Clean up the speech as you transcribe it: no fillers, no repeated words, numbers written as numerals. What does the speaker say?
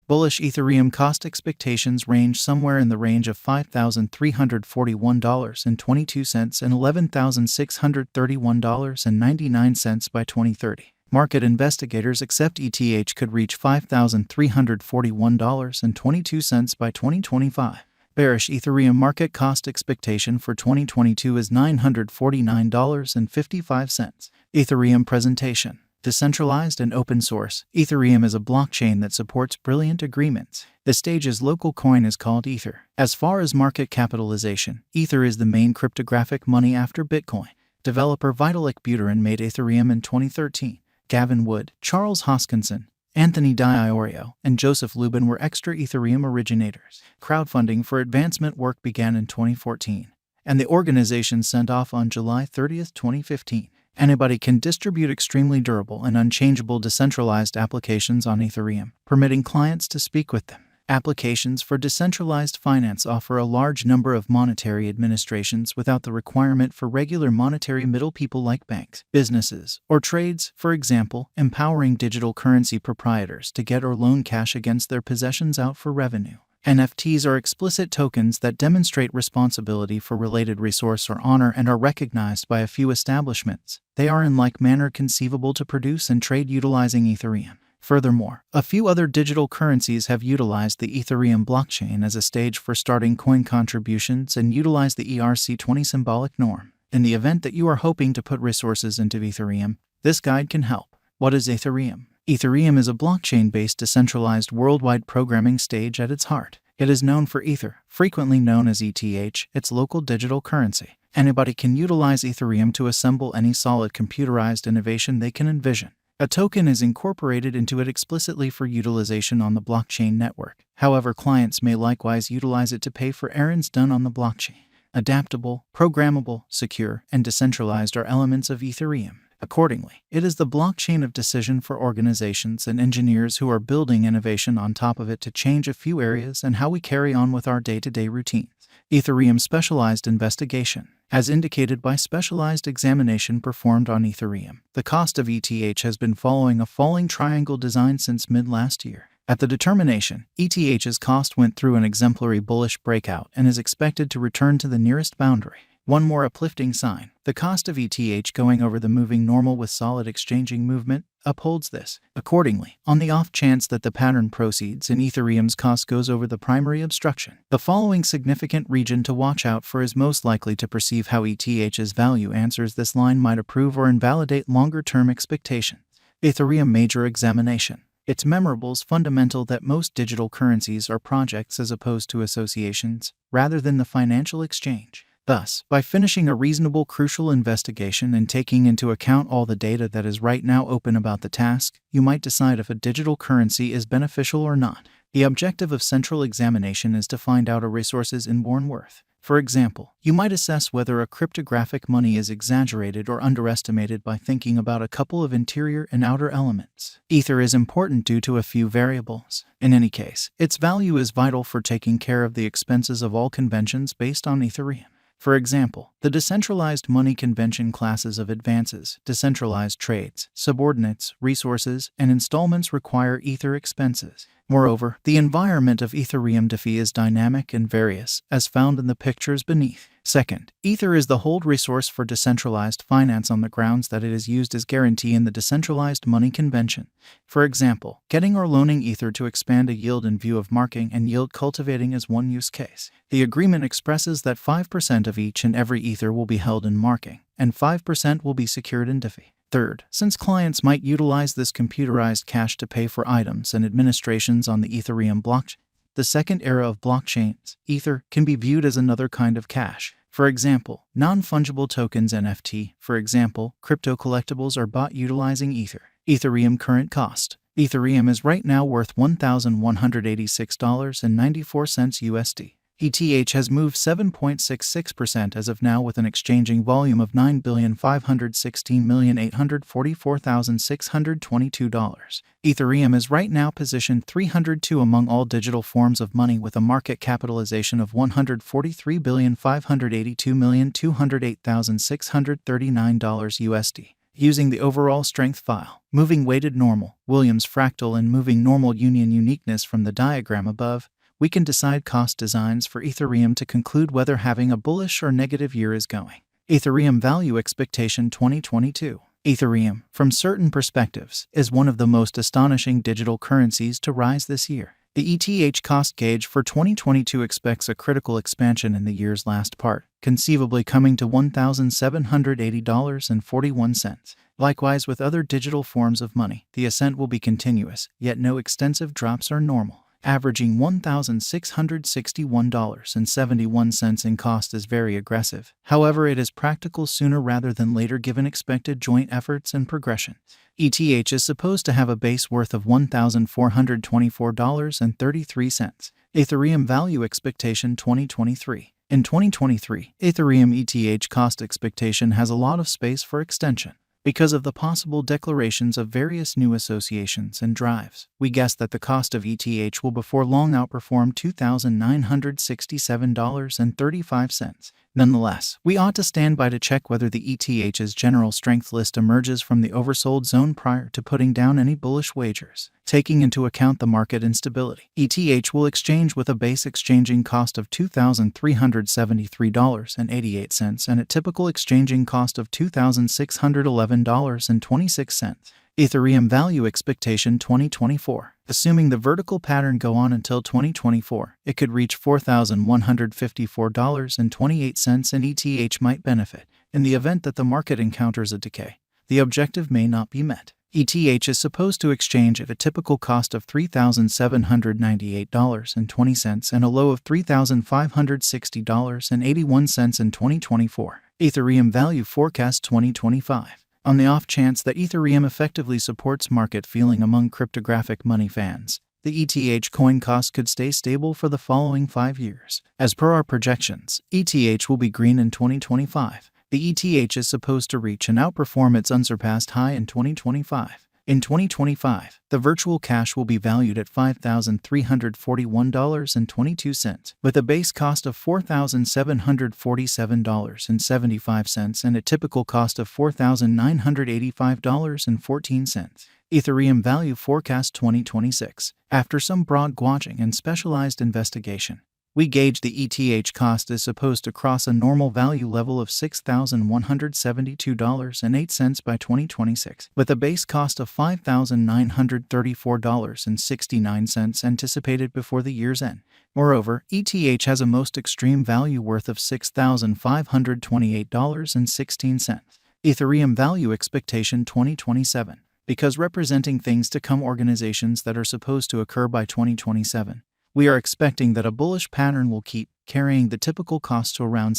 Bullish Ethereum cost expectations range somewhere in the range of $5,341.22 and $11,631.99 by 2030. Market investigators accept ETH could reach $5,341.22 by 2025. Bearish Ethereum market cost expectation for 2022 is $949.55. Ethereum presentation. Decentralized and open source, Ethereum is a blockchain that supports brilliant agreements. The stage's local coin is called Ether. As far as market capitalization, Ether is the main cryptographic money after Bitcoin. Developer Vitalik Buterin made Ethereum in 2013. Gavin Wood, Charles Hoskinson, Anthony D'Iorio, and Joseph Lubin were extra Ethereum originators. Crowdfunding for advancement work began in 2014, and the organization sent off on July 30, 2015. Anybody can distribute extremely durable and unchangeable decentralized applications on Ethereum, permitting clients to speak with them. Applications for decentralized finance offer a large number of monetary administrations without the requirement for regular monetary middle people like banks, businesses, or trades, for example, empowering digital currency proprietors to get or loan cash against their possessions out for revenue. NFTs are explicit tokens that demonstrate responsibility for related resource or honor and are recognized by a few establishments. They are in like manner conceivable to produce and trade utilizing Ethereum. Furthermore, a few other digital currencies have utilized the Ethereum blockchain as a stage for starting coin contributions and utilize the ERC20 symbolic norm. In the event that you are hoping to put resources into Ethereum, this guide can help. What is Ethereum? Ethereum is a blockchain-based decentralized worldwide programming stage at its heart. It is known for Ether, frequently known as ETH, its local digital currency. Anybody can utilize Ethereum to assemble any solid computerized innovation they can envision. A token is incorporated into it explicitly for utilization on the blockchain network. However, clients may likewise utilize it to pay for errands done on the blockchain. Adaptable, programmable, secure, and decentralized are elements of Ethereum. Accordingly, it is the blockchain of decision for organizations and engineers who are building innovation on top of it to change a few areas and how we carry on with our day-to-day routines. Ethereum specialized investigation. As indicated by specialized examination performed on Ethereum, the cost of ETH has been following a falling triangle design since mid-last year. At the determination, ETH's cost went through an exemplary bullish breakout and is expected to return to the nearest boundary. One more uplifting sign, the cost of ETH going over the moving normal with solid exchanging movement, upholds this. Accordingly, on the off chance that the pattern proceeds and Ethereum's cost goes over the primary obstruction, the following significant region to watch out for is most likely to perceive how ETH's value answers this line might approve or invalidate longer-term expectations. Ethereum major examination. It's memorables fundamental that most digital currencies are projects as opposed to associations, rather than the financial exchange. Thus, by finishing a reasonable crucial investigation and taking into account all the data that is right now open about the task, you might decide if a digital currency is beneficial or not. The objective of central examination is to find out a resource's inborn worth. For example, you might assess whether a cryptographic money is exaggerated or underestimated by thinking about a couple of interior and outer elements. Ether is important due to a few variables. In any case, its value is vital for taking care of the expenses of all conventions based on Ethereum. For example, the decentralized money convention classes of advances, decentralized trades, subordinates, resources, and installments require Ether expenses. Moreover, the environment of Ethereum DeFi is dynamic and various, as found in the pictures beneath. Second, Ether is the hold resource for decentralized finance on the grounds that it is used as guarantee in the decentralized money convention. For example, getting or loaning Ether to expand a yield in view of marking and yield cultivating is one use case. The agreement expresses that 5% of each and every Ether will be held in marking, and 5% will be secured in DeFi. Third, since clients might utilize this computerized cash to pay for items and administrations on the Ethereum blockchain, the second era of blockchains, Ether, can be viewed as another kind of cash. For example, non-fungible tokens NFT, for example, crypto collectibles are bought utilizing Ether. Ethereum current cost. Ethereum is right now worth $1,186.94 USD. ETH has moved 7.66% as of now with an exchanging volume of $9,516,844,622. Ethereum is right now positioned 302 among all digital forms of money with a market capitalization of $143,582,208,639 USD. Using the overall strength file, moving weighted normal, Williams fractal and moving normal union uniqueness from the diagram above, we can decide cost designs for Ethereum to conclude whether having a bullish or negative year is going. Ethereum Value Expectation 2022. Ethereum, from certain perspectives, is one of the most astonishing digital currencies to rise this year. The ETH cost gauge for 2022 expects a critical expansion in the year's last part, conceivably coming to $1,780.41. Likewise with other digital forms of money, the ascent will be continuous, yet no extensive drops are normal. Averaging $1,661.71 in cost is very aggressive. However, it is practical sooner rather than later given expected joint efforts and progression. ETH is supposed to have a base worth of $1,424.33. Ethereum Value Expectation 2023. In 2023, Ethereum ETH cost expectation has a lot of space for extension. Because of the possible declarations of various new associations and drives, we guess that the cost of ETH will before long outperform $2,967.35. Nonetheless, we ought to stand by to check whether the ETH's general strength list emerges from the oversold zone prior to putting down any bullish wagers. Taking into account the market instability, ETH will exchange with a base exchanging cost of $2,373.88 and a typical exchanging cost of $2,611.26. Ethereum Value Expectation 2024. Assuming the vertical pattern go on until 2024, it could reach $4,154.28 and ETH might benefit. In the event that the market encounters a decay, the objective may not be met. ETH is supposed to exchange at a typical cost of $3,798.20 and a low of $3,560.81 in 2024. Ethereum Value Forecast 2025. On the off chance that Ethereum effectively supports market feeling among cryptographic money fans, the ETH coin cost could stay stable for the following 5 years. As per our projections, ETH will be green in 2025. The ETH is supposed to reach and outperform its unsurpassed high in 2025. In 2025, the virtual cash will be valued at $5,341.22, with a base cost of $4,747.75 and a typical cost of $4,985.14. Ethereum Value Forecast 2026. After some broad gauging and specialized investigation, we gauge the ETH cost is supposed to cross a normal value level of $6,172.08 by 2026, with a base cost of $5,934.69 anticipated before the year's end. Moreover, ETH has a most extreme value worth of $6,528.16. Ethereum Value Expectation 2027. Because representing things to come organizations that are supposed to occur by 2027, we are expecting that a bullish pattern will keep carrying the typical cost to around